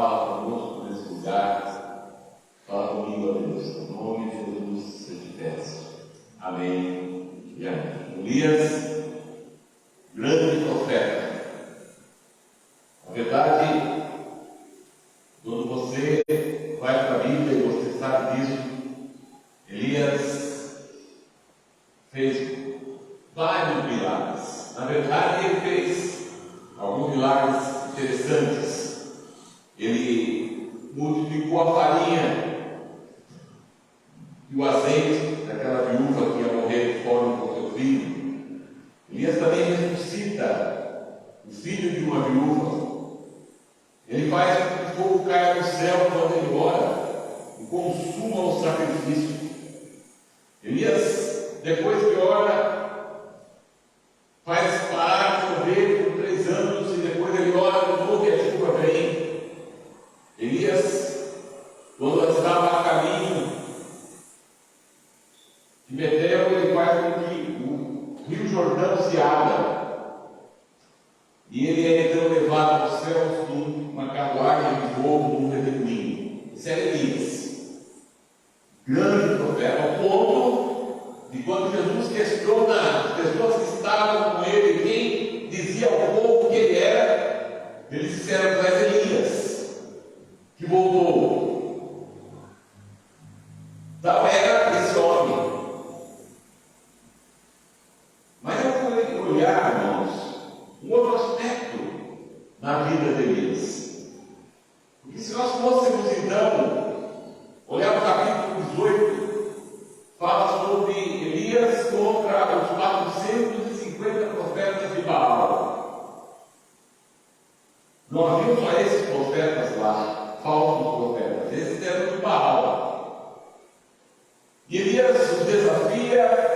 fala conosco nesse lugar. Fala comigo, ó Deus, em nome de Jesus, eu te peço. Amém e amém. Elias, grande profeta. Na verdade, quando você vai para a Bíblia e você sabe disso, Elias fez vários milagres. Na verdade, ele fez alguns milagres interessantes. Ele multiplicou a farinha e o azeite daquela viúva que ia morrer de fome com seu filho. Elias também ressuscita o filho de uma viúva. Ele faz com que o fogo caia do céu quando ele ora e consuma o sacrifício. Elias, depois que ora, faz parar de chover por 3 anos e depois ele ora de novo e a chuva vem. Elias, quando estava a caminho de Betel, ele faz com que o Rio Jordão se abra. E ele é então levado aos céus numa carruagem de fogo, num redemoinho. Esse é Elias, grande profeta, ao ponto de quando Jesus questiona as pessoas que estavam com ele, quem dizia ao povo que ele era, eles disseram: tu és Elias, que voltou. Tal era esse homem. Mas eu vou olhar, irmãos, um outro aspecto na vida de Elias. Porque se nós fôssemos então olhar o capítulo 18, fala sobre Elias contra os 450 profetas de Baal. Não haviam só esses profetas lá, falsos profetas, esses eram de Baal. E Elias os desafia.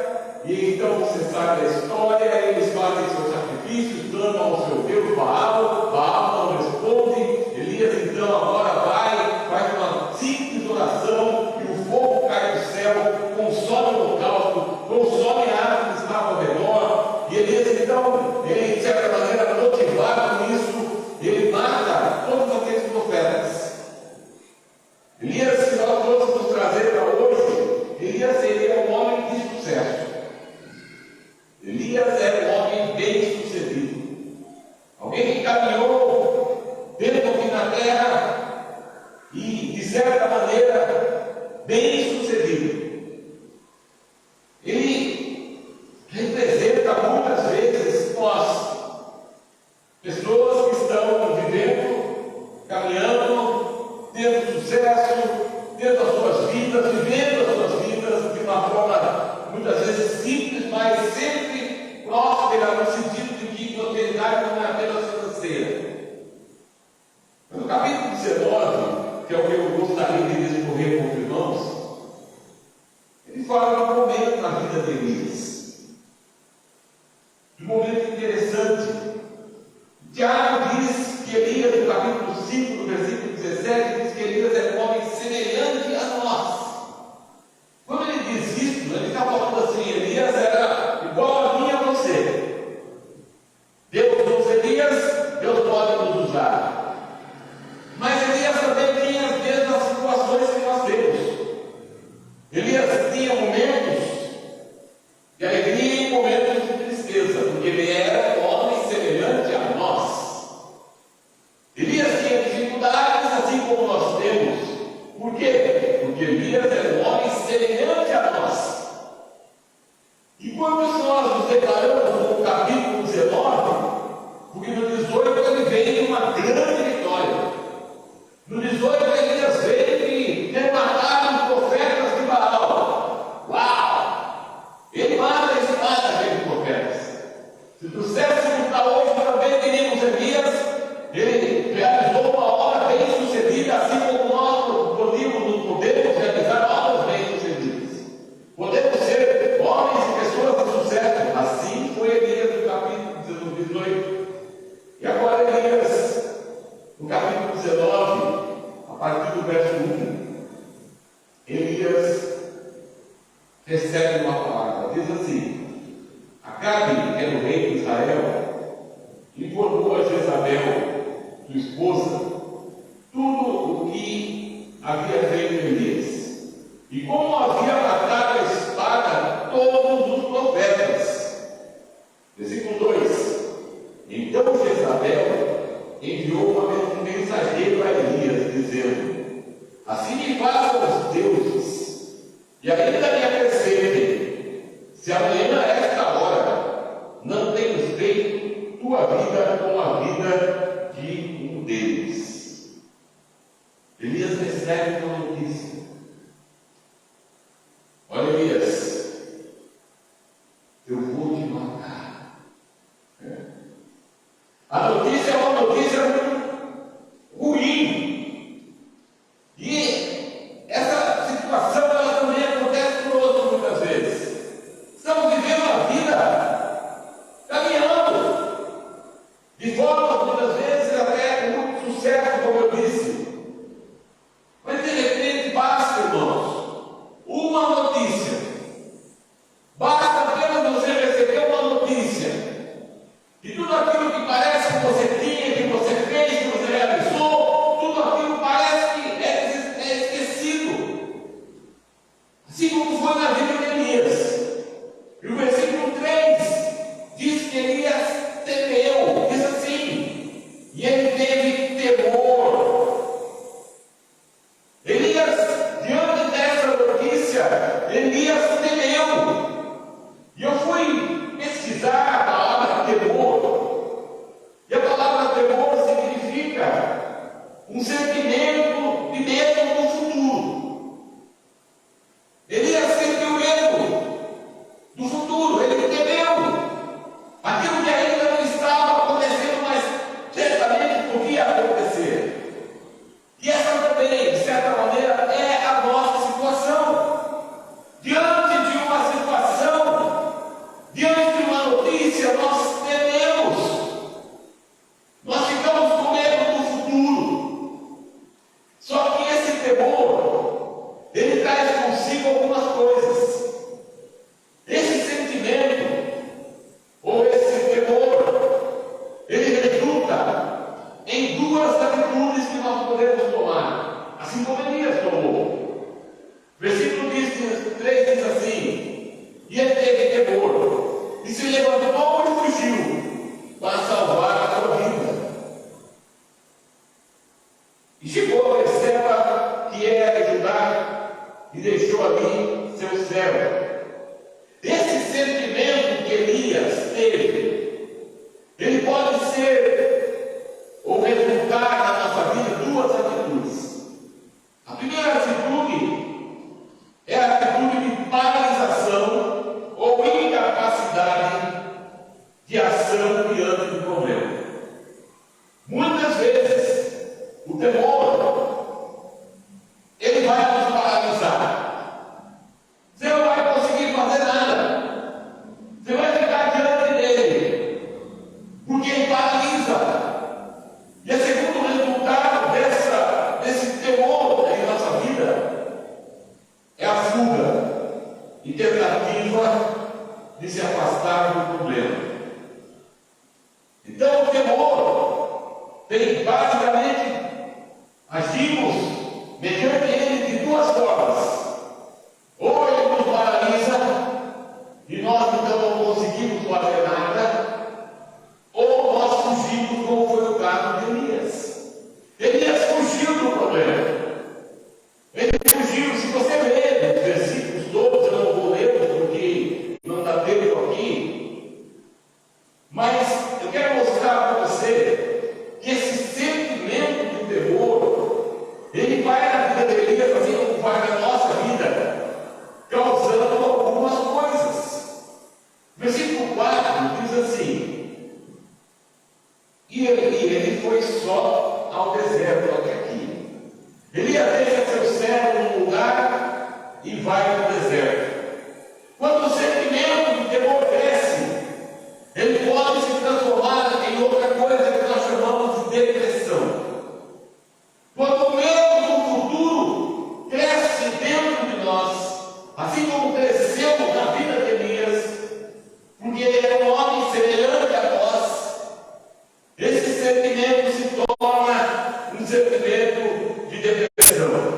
E então você sabe a história, eles fazem seus sacrifícios, clamam ao seu Deus Baal, Baal não responde. Elias então agora faz uma simples oração e o fogo cai do céu, consome o holocausto, consome a árvore que estava ao redor. E Elias então, ele de certa maneira motivado com isso, ele mata todos aqueles profetas. Elias, se nós fôssemos trazer para hoje, Elias seria um homem de sucesso. Elias era um homem bem sucedido, alguém que caminhou dentro aqui na terra e, de certa maneira, bem sucedido. Ele representa muitas vezes nós, pessoas que estão vivendo, caminhando, tendo sucesso, tendo as suas vidas, vivendo as suas vidas de uma forma muitas vezes simples, mas sempre próspera, no sentido de que prosperidade não é apenas financeira. Mas no capítulo 19, que é o que eu gostaria de discorrer com os irmãos, ele fala de um momento na vida de Elias, de um momento interessante. Tiago diz que Elias, no capítulo 5, no versículo 17, diz que Elias é um homem semelhante a nós. Quando ele diz isso, ele está falando assim: Elias era igual a mim e a você. Deus usa Elias, Deus pode nos usar. Mas Elias também tinha as mesmas situações que nós temos. Elias tinha momentos de alegria e momentos de tristeza, porque ele era um homem semelhante a nós. Elias tinha dificuldades assim como nós temos. Por quê? Porque Elias era um homem semelhante a nós. E quando nós nos deparamos com o capítulo 19, porque no 18 ele veio de uma grande vitória. No 18 Elias veio de ter matado os profetas de Baal. Uau! Ele mata esse mata aqueles profetas. Se trouxéssemos para hoje também teríamos Elias, ele realizou uma obra bem sucedida, assim como nós podemos realizar obras bem sucedidas. Podemos ser homens e pessoas de sucesso. Assim foi Elias no capítulo 18. E agora Elias, no capítulo 19, a partir do verso 1, Elias recebe uma palavra. Diz assim: Acabe, que era o rei de Israel, informou a Jezabel, sua esposa, tudo havia feito Elias, e como havia matado a espada todos os profetas. Versículo 2: Então Jezabel enviou um mensageiro a Elias, dizendo: Assim me façam os deuses, e ainda me acrescentem, se amanhã a esta hora não tenho feito tua vida como a vida de um deles. Elias recebe uma notícia. Olha, Elias, eu vou te matar. A notícia é uma notícia ruim. E essa situação ela também acontece conosco muitas vezes. Estamos vivendo a vida caminhando de forma, muitas vezes, até com muito sucesso, como eu disse. Mas de repente basta, irmãos, uma notícia. Basta apenas você receber uma notícia. E tudo aquilo que parece que você tinha, que você fez, que você realizou, tudo aquilo parece que é esquecido. Assim como foi na vida de Elias. E o versículo 3 diz que Elias temeu, diz assim, e ele teve temor. Elias, diante dessa notícia, Elias temeu. E eu fui pesquisar a palavra temor. E a palavra temor significa um sentimento de medo do futuro. Elias sentiu medo do futuro, ele temeu. Aquilo que ainda não estava acontecendo, mas certamente podia acontecer. E essa também, de certa maneira, é a nossa situação. Diante de uma situação, diante de uma notícia, nós tememos. Nós ficamos com medo do futuro. Só que esse temor, ele traz consigo algumas coisas. Esse sentimento, ou esse temor, ele resulta em duas atitudes que nós podemos tomar, assim como Elias tomou. Versículo 3 diz assim: E ele teve temor, e se levantou e fugiu para salvar a sua vida. E chegou a Berseba, que era de Judá, e deixou ali seu servo. Esse sentimento que Elias teve, ele pode ser ou resultar na nossa vida duas atitudes. A primeira atitude é a atitude de paralisação ou incapacidade de ação diante do problema. Muitas vezes, o temor, ele vai nos paralisar. Você não vai conseguir fazer nada. Você vai ficar diante dele, porque ele paralisa. E o segundo resultado desse temor em nossa vida é a fuga e tentativa de se afastar do problema. Então, o temor tem basicamente, agimos mediante ele de duas formas. Ou ele nos paralisa e nós então não conseguimos fazer nada, ou nós fugimos, como foi o caso de Elias. Elias fugiu do problema. Ele fugiu. Se você ler os versículos todos, eu não vou ler porque não dá tempo aqui, mas eu quero mostrar para você que esse sentimento de temor, ele vai na vida de Elias assim como vai na nossa vida, causando algumas coisas. Versículo 4 diz assim: E ele foi só ao deserto até aqui. Elias deixa seu servo num lugar e vai no deserto. Quando o sentimento de temor cresce, ele pode se transformar em outra coisa que nós chamamos de depressão. Quando o medo do futuro cresce dentro de nós, assim como cresceu na vida de Elias, porque ele era um homem semelhante a nós, esse sentimento se torna um sentimento de depressão.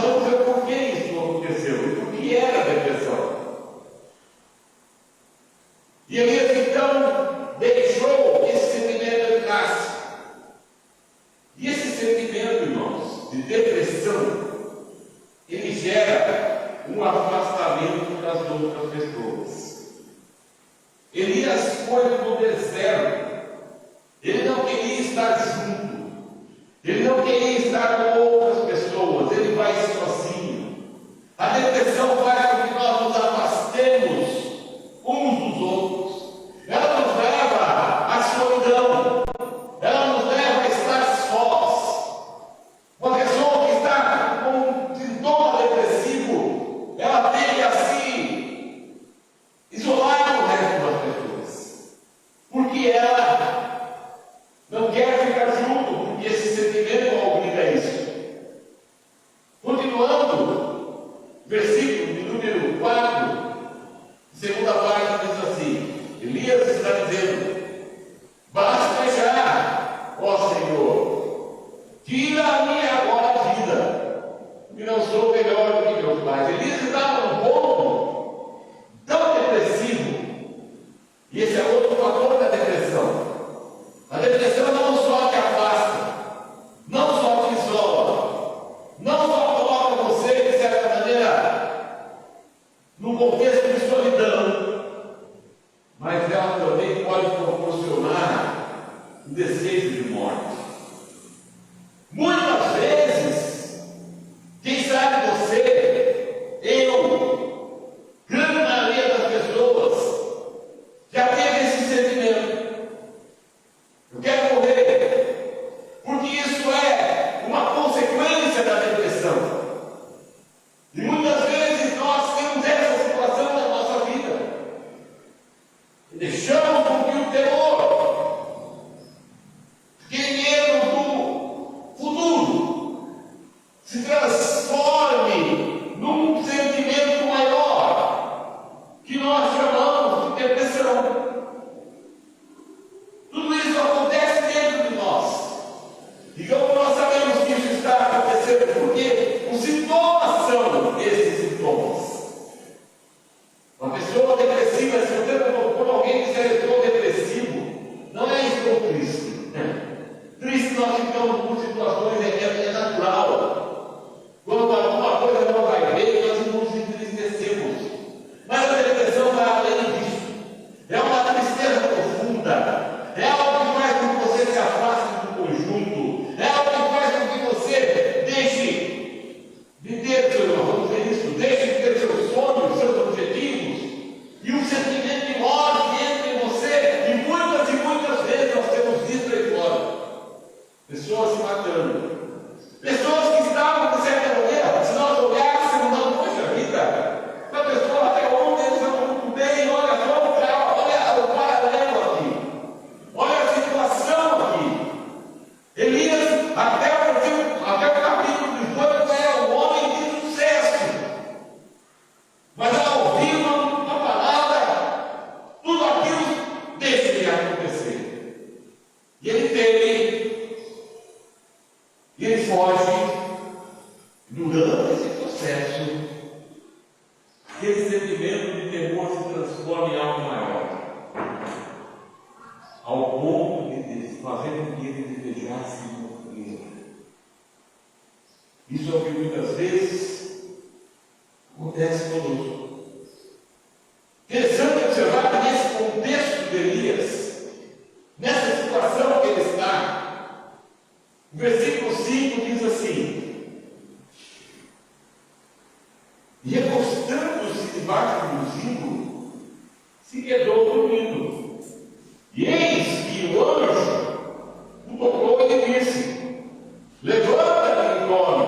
nós vamos ver por que isso aconteceu e por que era a depressão. E Elias então deixou esse sentimento entrar. E esse sentimento, irmãos, de depressão, ele gera um afastamento das outras pessoas. Elias foi no deserto. Ele não queria estar junto. Ele não queria estar com outras pessoas. Ele vai sozinho. A depressão faz com que nós nos afastemos uns dos outros. Ela nos leva à solidão. Ela nos leva a estar sós. Uma pessoa que está com um sintoma depressivo, ela tende a se isolar do resto das pessoas. Porque ela não quer ficar junto, porque esse sentimento obriga a isso. Continuando, versículo de número 4, segunda parte diz assim: Elias está dizendo: basta já, ó Senhor, tira a minha agora a vida, que não sou melhor do que meus pais. Elias estava num ponto tão depressivo, e esse é outro fator da depressão. A depressão não só te afasta, não só te isola, não só coloca você, de certa maneira, num contexto de solidão, mas ela também pode proporcionar um desejo de morte. Muitas vezes, quem sabe você, eu, grande maioria das pessoas, já teve esse sentimento. Eu quero morrer, porque isso é uma consequência da depressão. E muitas vezes nós temos essa situação na nossa vida. E deixamos com que o terror, aquele medo do futuro, se transforme num sentimento maior, que nós chamamos de depressão. Tudo isso acontece dentro de nós. E como nós sabemos que isso está acontecendo, porque os sintomas são esses sintomas. Uma pessoa depressiva, se você quando alguém disser eu estou depressivo, não é estou triste. Triste nós ficamos por situações, é natural. Quando alguma coisa não vai bem, nós nos entristecemos. Mas a depressão vai além disso. É uma tristeza profunda. É algo que faz com que você se afaste do conjunto. É algo que faz com que você deixe de ter, vamos dizer isso, deixe de ter seus sonhos, seus objetivos. E um sentimento de morte entra em você. E muitas vezes nós temos visto aí fora pessoas se matando. Pessoas que estavam, de certa maneira, se nós olhássemos, não, poxa vida, uma pessoa até ontem estava muito bem, olha só, olha o paralelo aqui. Olha a situação aqui. Elias, até o capítulo 18, era um homem de sucesso. Mas ao ouvir uma palavra, tudo aquilo deixa de acontecer. E ele foge. Durante esse processo, aquele sentimento de temor se transforma em algo maior, ao ponto de fazer com que ele desejasse morrer. Isso é o que muitas vezes acontece conosco. Interessante observar que nesse contexto de Elias, nessa situação que ele está, o versículo 5 diz assim: e recostando-se debaixo do zinco, se quedou dormindo. E eis que o anjo o tocou e lhe disse: levanta-te e come.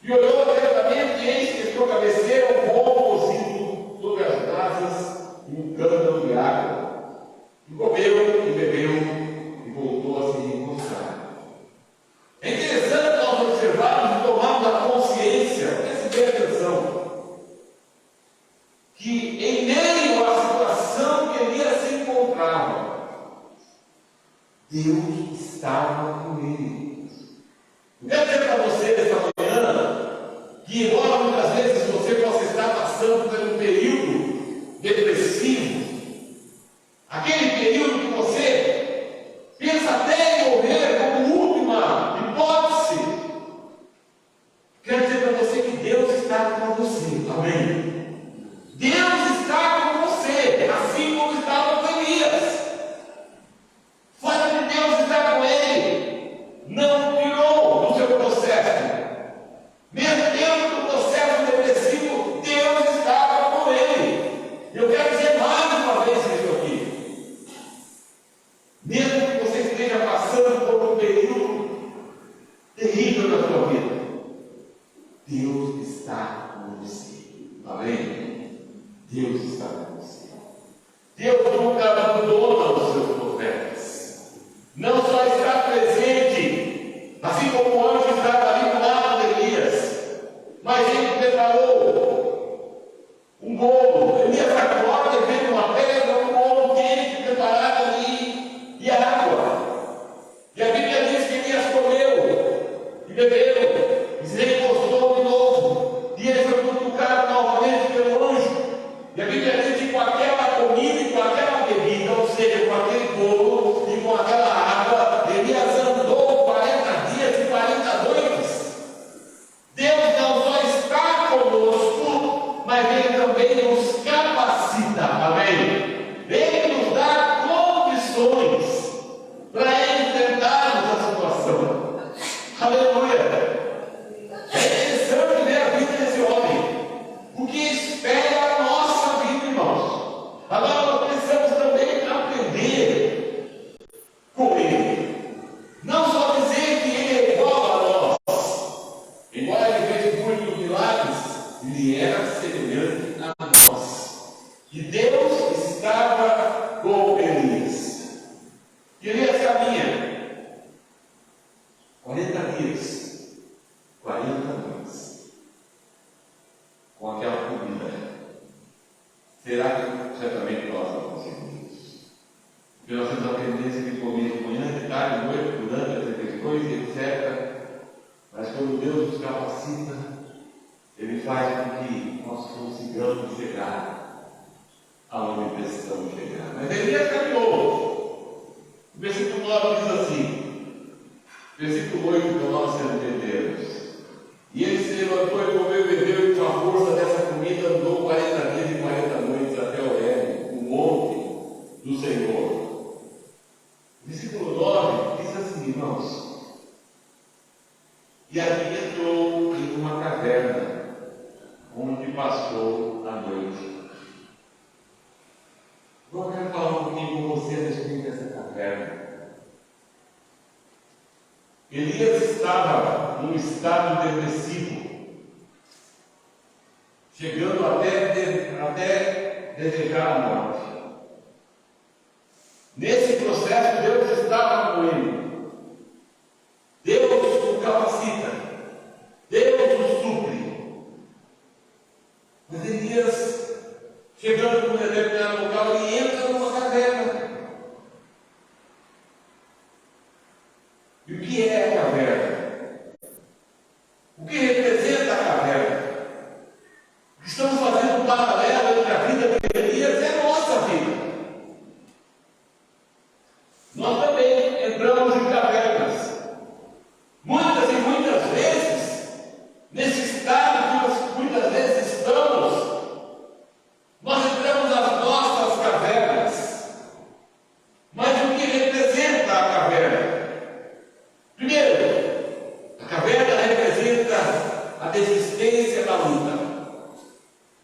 E olhou atentamente, e eis que a sua cabeceira um bom cozido sobre as brasas e um cântaro de água. E comeu e bebeu e voltou a se recostar. É interessante nós observarmos e tomarmos a consciência, preste bem atenção, que em meio à situação que Elias se encontrava, Deus estava com ele. Eu quero dizer para você Quero dizer para você que Deus está com você. Amém? Deus está com você, assim como estava com Elias. O fato de Deus estar com ele não tirou do seu processo. Mesmo dentro do processo depressivo, Deus estava com ele. Eu quero dizer mais uma vez isso aqui. Mesmo que você esteja passando por um período terrível na sua vida, Deus está com você. Amém? Deus está com você. Deus nunca abandona os seus profetas. Não só está presente, assim como o anjo estava ali do lado de Elias, mas ele preparou um bolo. Elias acorda e vê uma pedra, um bolo quente preparado ali e água. E a Bíblia diz que Elias comeu e bebeu e se recostou de novo. E ele foi cutucado novamente pelo anjo. E a Bíblia diz que com aquela comida e com aquela bebida, ou seja, com aquele bolo e com aquela água, Elias andou 40 dias e 40 noites. Deus não só está conosco, mas Ele também nos capacita. Amém? Ele nos dá condições para enfrentarmos a situação. Aleluia! É interessante ver a vida desse homem. O que espera a nossa vida, irmãos. Agora nós precisamos também aprender com ele. Não só dizer que ele é igual a nós. Embora ele fez muitos milagres, ele era semelhante a nós. E Deus estava com Elias. E Elias caminha 40 dias, 40 noites, com aquela comida. Será que certamente nós não conseguimos isso? Porque nós temos a tendência de comer de manhã, de tarde, de noite, durante as refeições, etc. Mas quando Deus nos capacita, Ele faz com que nós consigamos chegar aonde precisamos chegar. Mas Elias caminhou. O versículo 9 diz assim, versículo 8, para nós entendermos. E ele se levantou e comeu e bebeu, e com a força dessa comida andou 40 dias e 40 noites até Horebe, o monte do Senhor. Versículo 9 diz assim, irmãos: e ali entrou em uma caverna, onde passou a noite. Agora eu quero falar um pouquinho com você a respeito dessa caverna. Elias estava num estado depressivo, chegando até desejar a morte. Nesse processo, Deus estava com ele. Deus o capacita. Deus o supre. Mas Elias, chegando num determinado local, ele entra numa caverna. E o que é a caverna? O que representa a caverna? Estamos fazendo um paralelo entre a vida de Elias e a nossa vida. Nós também entramos em cavernas. Muitas e muitas vezes, nesse estado que nós muitas vezes estamos, nós entramos nas nossas cavernas. Mas o que representa a caverna? Primeiro, a caverna representa a desistência da luta.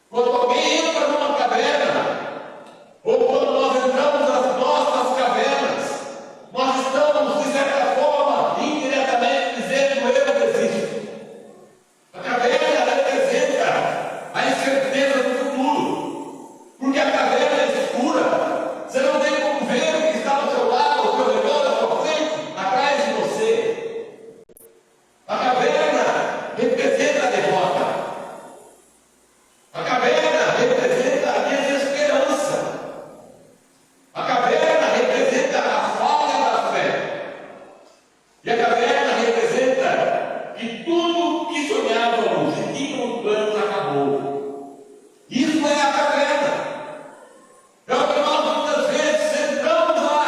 Quando alguém entra numa caverna, ou quando nós entramos nas nossas cavernas, nós estamos, de certa forma, indiretamente dizendo: eu desisto. A caverna representa a incerteza do futuro, porque a caverna é escura. Você não tem como ver o que está ao seu lado, ao seu redor, à sua frente, atrás de você. A caverna representa a derrota. A caverna representa a desesperança. A caverna representa a falta da fé. E a caverna representa que tudo que sonhávamos e tínhamos planos acabou. Isso é a caverna. É o que nós muitas vezes entramos lá.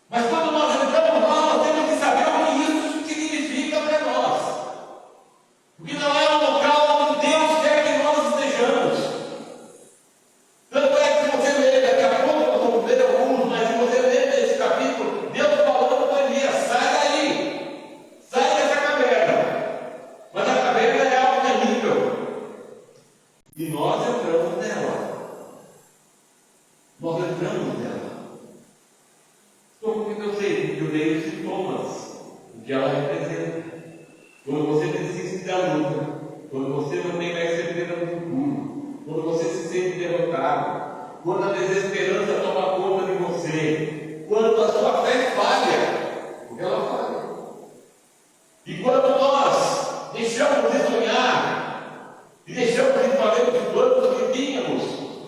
Mas quando nós entramos lá, nós temos que saber o que isso significa para nós. da luta, quando você não tem mais certeza do futuro, quando você se sente derrotado, quando a desesperança toma conta de você, quando a sua fé falha, porque ela falha. E quando nós deixamos de sonhar e deixamos de fazer os planos que tínhamos,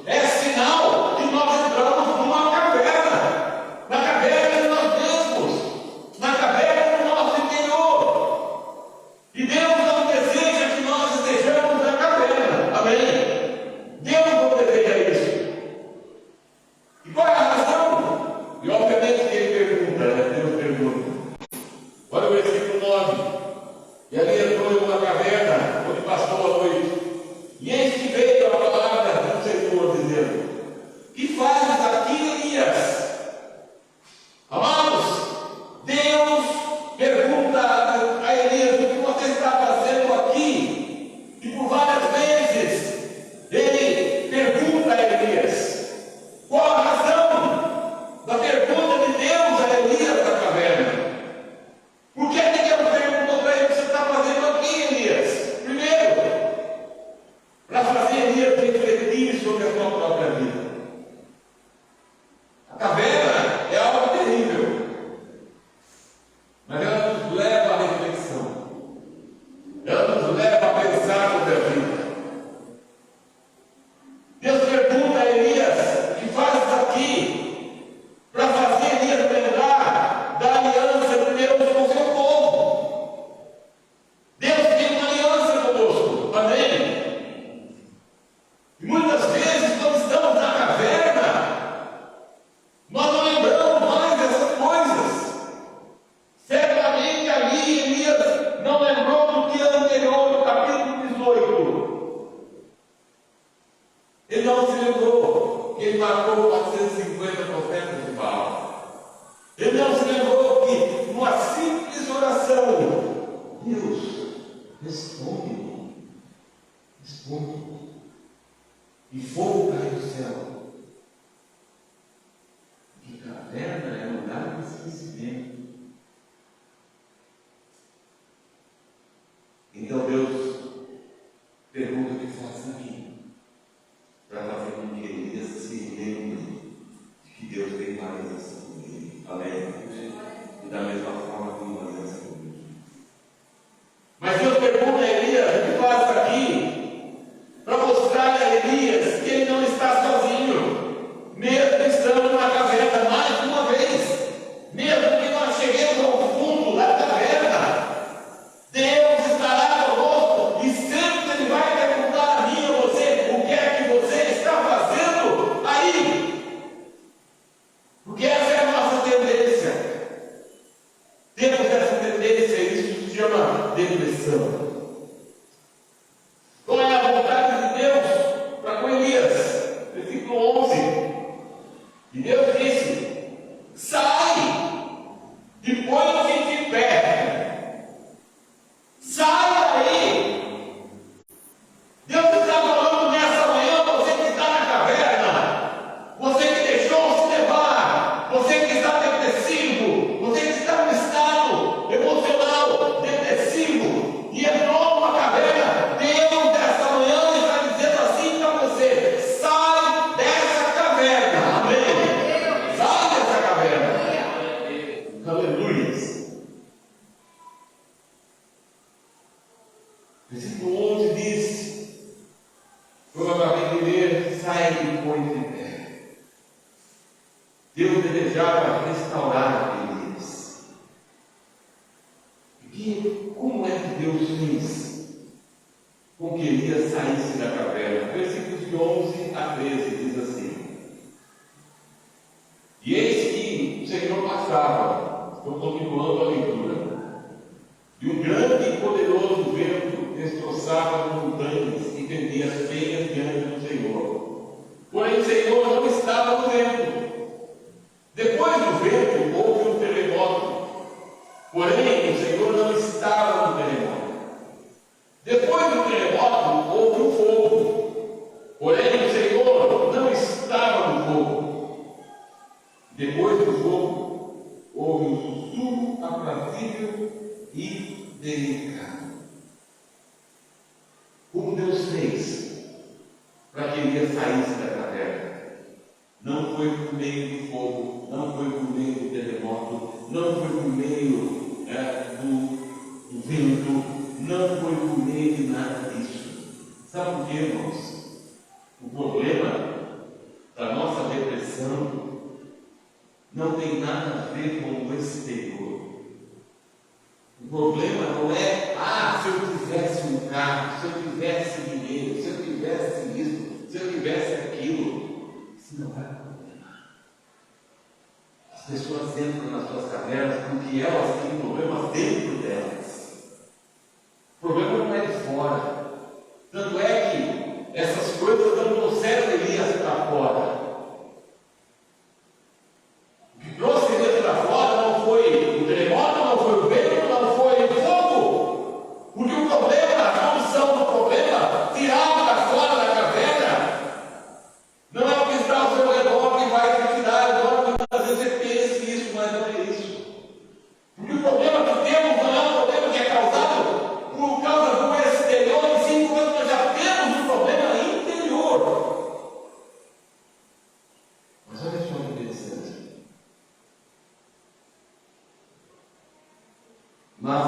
é sinal que nós entramos numa caverna, na caverna de nós mesmos, na caverna do nosso interior. E Deus não deseja que nós estejamos na caverna. Amém? Deus não deseja isso. E qual é a razão? E obviamente que ele pergunta, né? Deus pergunta. Olha o versículo 9. E ali entrou em uma caverna, onde passou a noite. E eis que veio a palavra do Senhor, dizendo: que fazes aqui, Elias? Amados, Deus pergunta a Elias: o que você está fazendo aqui? E por várias vezes ele pergunta a Elias. Qual a razão da pergunta de Deus a Elias da caverna? Por que Deus perguntou para ele: o que você está fazendo aqui, Elias? Primeiro, para fazer Elias refletir sobre a sua própria vida. A caverna é algo terrível, mas ela nos leva à reflexão, ela nos leva a pensar sobre a vida. Deus pergunta a Elias: o que fazes aqui? Para fazer Elias lembrar da aliança de Deus com o seu povo. Deus tem uma aliança conosco, amém? E muitas vezes, quando estamos na caverna, nós não lembramos mais dessas coisas. Certamente ali Elias não lembrou do dia anterior, no capítulo 18. Ele não se lembrou que ele matou 450 profetas de Baal. Ele não se lembrou que, numa simples oração, Deus responde. Responde. E fogo cai do céu. Que caverna é lugar de esquecimento. Então Deus pergunta: o que faz aqui? Para fazer com que Elias se lembre de que Deus tem uma aliança com ele. Amém? E da mesma forma tem uma aliança comigo. Mas Deus pergunta a Elias: o que faz aqui? Para mostrar a Elias que ele não está sozinho, mesmo estando na caverna mais uma vez, mesmo que nós cheguemos ao fundo da caverna, Deus estará conosco e sempre Ele vai perguntar a mim e a você: o que é que você está fazendo aí? Porque essa é a nossa tendência. Temos essa tendência, isso se chama depressão. Qual é a vontade de Deus para com Elias? Versículo 11. E Deus disse: sai e põe-te de pé. Sai daí. Deus está falando nessa manhã: você que está na caverna, você que deixou se levar, você que está depressivo, você que está no estado emocional depressivo e entrou numa caverna, Deus dessa manhã está dizendo assim para você: sai dessa caverna. Amém? Sai dessa caverna. Aleluia. Versículo 11 diz, provavelmente ler: sai e põe-te de pé. Deus desejava restaurar Elias. E como é que Deus fez com que Elias saísse da caverna? Versículos de 11 a 13 diz assim: e eis que o Senhor passava, estou continuando a leitura, e um grande e poderoso vento destroçava as montanhas e fendia as penhas diante do Senhor. Porém o Senhor não estava no vento. Depois do vento houve um terremoto. Porém o Senhor não estava no terremoto. Depois do terremoto houve um fogo. Porém o Senhor foi por meio do fogo, não foi por meio do terremoto, não foi por meio do vento, não foi por meio de nada disso. Sabe por quê, irmãos? O problema da nossa depressão não tem nada a ver com o exterior. O problema não é, se eu tivesse um carro, se eu tivesse dinheiro, se eu tivesse isso, se eu tivesse aquilo. Isso não vai problemar. As pessoas entram nas suas cavernas porque elas têm problemas dentro delas. O problema não é de fora. Tanto é que essas coisas não trouxeram Elias para fora. O que trouxe Elias para fora não foi o terremoto, não foi o vento, não foi o fogo. Porque o problema, a solução do problema, tirá-lo para fora da caverna, não é o que está ao seu redor que vai te tirar. Agora, muitas vezes você pensa isso, mas não é isso. Porque o problema que temos não é um problema que é causado por causa do exterior, e sim quando nós já temos um problema interior. Mas olha só que interessante. Mas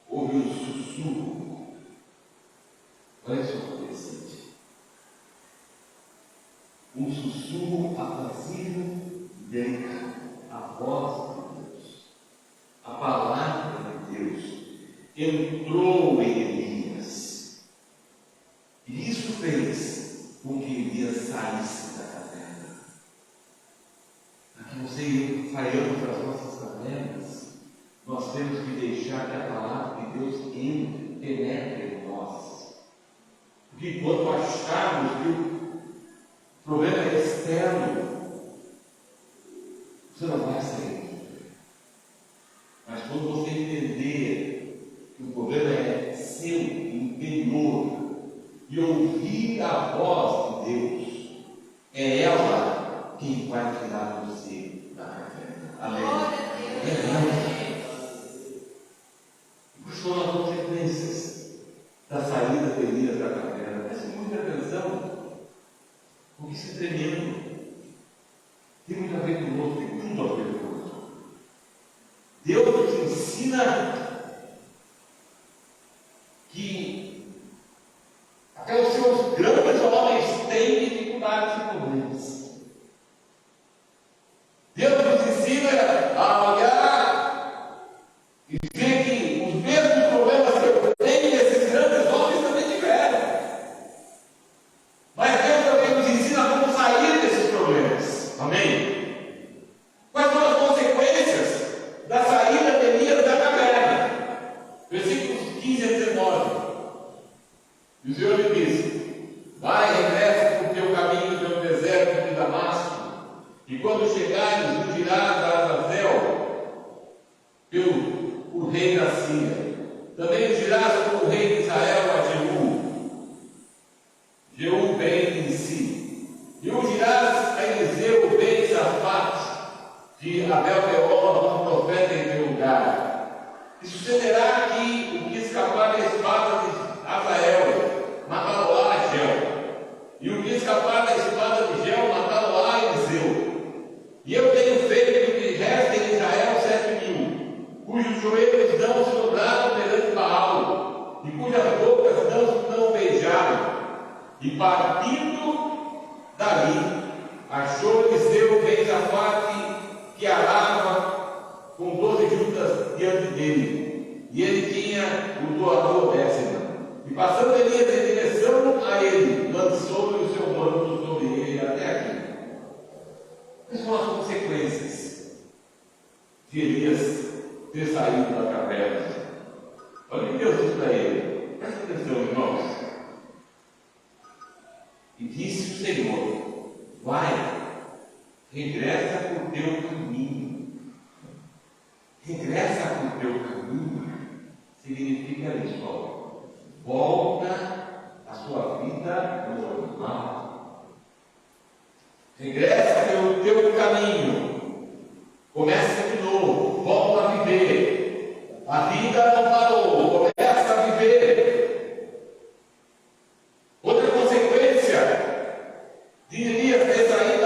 houve um sussurro. Olha só que interessante. Um sussurro aprazível dentro, a voz de Deus, a palavra de Deus entrou em Elias, e isso fez com que Elias saísse da caverna. Para que você e eu saiamos das nossas cavernas, nós temos que deixar que a palavra de Deus entre, penetre em nós. Porque quando acharmos que o problema é externo, você não vai sair. Mas quando você entender que o problema é seu, interior, e ouvir a voz de Deus, é ela quem vai tirar você da caverna. Amém? É ela. Quais são as consequências da saída de Elias da caverna? Preste muita atenção, porque isso é tremendo. Tem muito a ver conosco, tem tudo a ver conosco. Deus nos ensina que até os seus grandes homens têm dificuldades e problemas. Deus nos ensina a olhar e ver que os mesmos problemas que eu tenho, esses grandes homens também tiveram. Mas Deus também nos ensina como sair desses problemas. Amém? Quais são as consequências da saída de Elias da caverna? Versículos 15 a 19. E o Senhor lhe disse: vai, regressa por teu caminho pelo deserto de Damasco, e quando chegares, o dirás a Azazel, o rei da Síria. Também o dirás como rei de Israel a Jeú. Jeú bem em si. E o dirás a Eliseu bem Safate, de Abel-Peor, um profeta em teu lugar. E sucederá que o que escapar da espada de Azael, matá-lo-á a Gel. E o que escapar da espada de Gel, matá-lo-á a Eliseu. E eu tenho feito que restem em Israel 7.000, cujos joelhos não se dobraram perante Baal, e cujas bocas não beijaram. E partindo dali, achou Eliseu bem Safate, que arava com 12 juntas diante dele, e ele tinha o doador décima. E passando Elias em direção a ele, lançou-lhe o seu manto sobre ele até aqui. Quais são as consequências de Elias ter saído da caverna? Olha o que Deus diz para ele. Presta atenção, irmãos. E disse o Senhor: vai, regressa por teu caminho. Regressa por teu caminho significa isso, ó. Volta à sua vida normal. Regressa pelo teu caminho. Começa de novo. Volta a viver. A vida não parou. Começa a viver. Outra consequência de Elias ter saído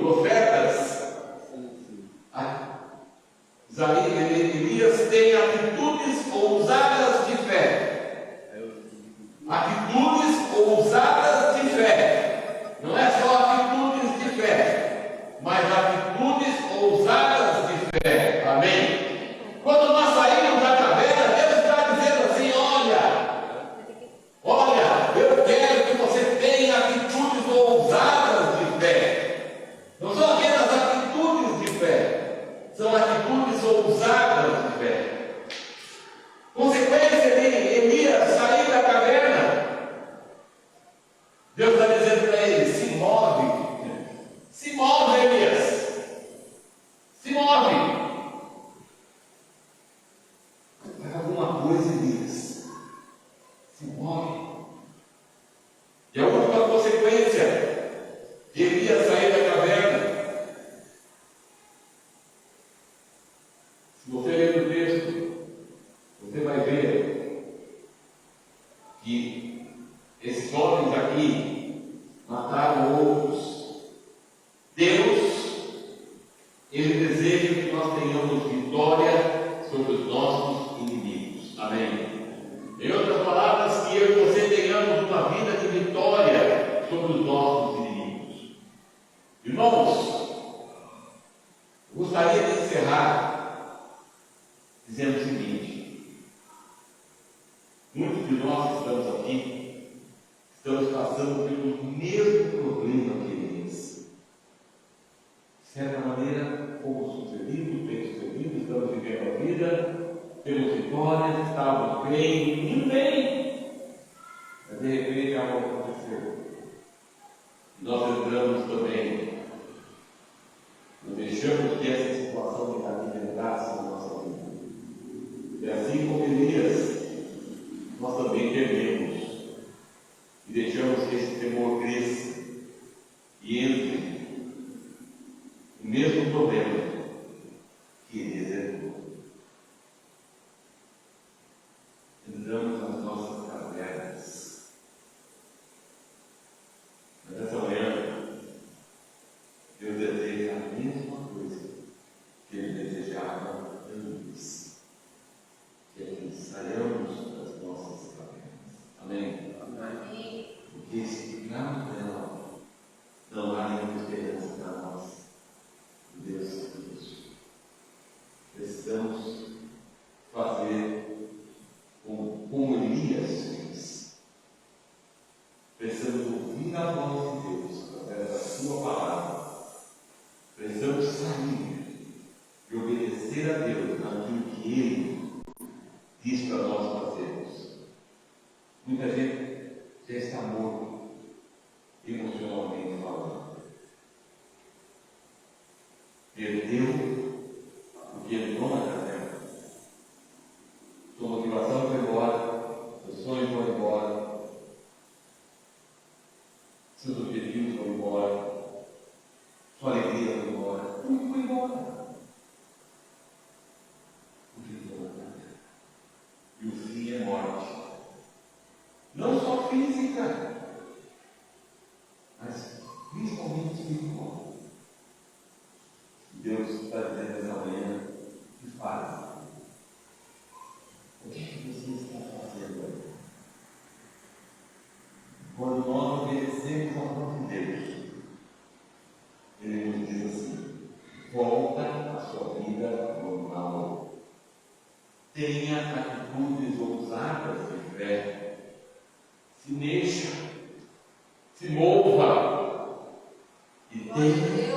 profetas, Elias tem atitudes ousadas de fé. Atitudes ousadas de fé. Não é só atitudes de fé, mas atitudes ousadas de fé. Amém? Quando nós saímos da caverna, Deus está dizendo assim: olha, eu quero que você tenha atitudes ousadas de fé. Não são apenas atitudes de fé, são atitudes ousadas de fé. Consequência de Elias sair da caverna, Deus está dizendo para ele: se move, Elias, se move, faz alguma coisa, Elias, se move. E a última consequência de Elias sair da caverna, se você ler o texto, você vai ver que esses homens aqui mataram outros. Deus, Ele deseja que nós tenhamos vitória sobre os nossos inimigos. Amém? Em outras palavras, que eu e você tenhamos uma vida de vitória sobre os nossos inimigos. Irmãos, eu gostaria de encerrar dizendo o seguinte: muitos de nós que estamos aqui estamos passando pelo mesmo problema que eles. De certa maneira, fomos sucedidos, bem sucedidos, estamos vivendo a vida, temos vitórias, estávamos bem, indo bem. Mas de repente algo aconteceu. Nós entramos também, nós deixamos que essa situação de caminho entrasse na nossa vida. E assim como Elias, nós também tememos e deixamos que esse temor cresça e entre o mesmo problema que Elias entrou. Entramos nas nossas cavernas. Mas essa manhã, Deus deseja a mesma coisa que Ele desejava antes, que saiamos das nossas cavernas. Amém? Amém. Porque se ficarmos nela, não há nenhuma esperança para nós. Deus é isso. Precisamos fazer como Elias fez. Precisamos ouvir a voz de Deus através da sua palavra. Precisamos sair e obedecer a Deus naquilo que Ele diz para nós fazermos. Muita gente já está morto, emocionalmente falando. Perdeu porque entrou na caverna. Sua motivação foi embora, seus sonhos foram embora, seus objetivos foram embora, sua alegria foi embora, tudo foi embora. E o fim é morte. Não só física, mas principalmente espiritual. Deus está dizendo essa manhã: que faz? O que você está fazendo aí? Quando nós obedecemos a voz de Deus, Ele nos diz assim: volta à sua vida normal. Tenha atitudes ousadas de fé. Se mexa, se mova e tenha